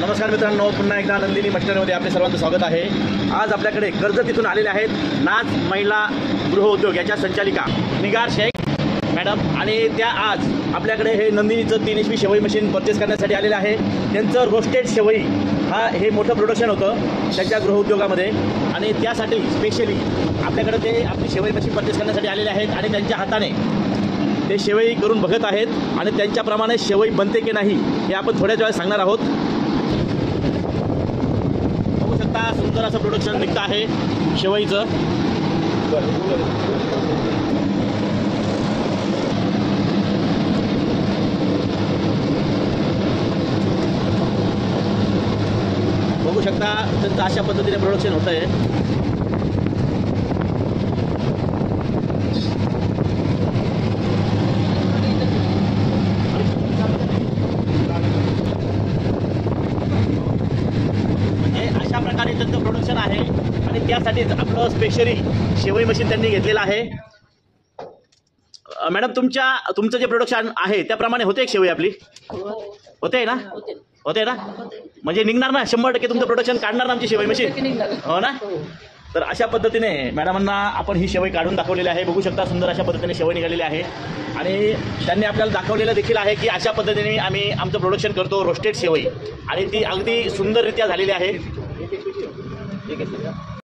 नमस्कार मित्रांनो, पुन्हा एकदा नंदिनी मस्टरमध्ये आपले सर्वांचं स्वागत आहे। आज आपल्याकडे कर्जत इथून आलेले आहेत नाच महिला गृहउद्योग याच्या संचालिका निगार शेख मॅडम, आणि त्या आज आपल्याकडे हे नंदिनीचं 3 HP शेवई मशीन परचेस करण्यासाठी आलेले आहे। त्यांचं रोस्टेड शेवई हे मोठं प्रोडक्शन होतं त्यांच्या गृहउद्योगामध्ये, आणि त्यासाठी स्पेशली आपल्याकडे ते आपली शेवई मशीन परचेस करण्यासाठी आलेले आहेत आणि त्यांच्या हाताने ते शेवई करून बघत आहेत आणि त्यांच्याप्रमाणे शेवई बनते की नाही हे आपण थोड्याच वेळात सांगणार आहोत। बघू शकता सुंदर असं प्रोडक्शन निघतं आहे शेवईचं। बघू शकता त्यांचं अशा पद्धतीने प्रोडक्शन होतं आहे। अशा प्रकारे त्यांचं प्रोडक्शन आहे आणि त्यासाठीच आपलं स्पेशली शेवई मशीन त्यांनी घेतलेलं आहे। मॅडम तुमचं जे प्रोडक्शन आहे त्याप्रमाणे होते एक शेवई आपली होते ना? होते ना? म्हणजे निघणार ना 100% तुमचं प्रोडक्शन काढणार ना आमची शेवई मशीन, हो ना? तर अशा पद्धतीने मॅडमांना आपण ही शेवई काढून दाखवलेली आहे। बघू शकता सुंदर अशा पद्धतीने शेवई निघालेली आहे आणि त्यांनी आपल्याला दाखवलेलं देखील आहे की अशा पद्धतीने आम्ही आमचं प्रोडक्शन करतो रोस्टेड शेवई, आणि ती अगदी सुंदररित्या झालेली आहे। ठीक आहे।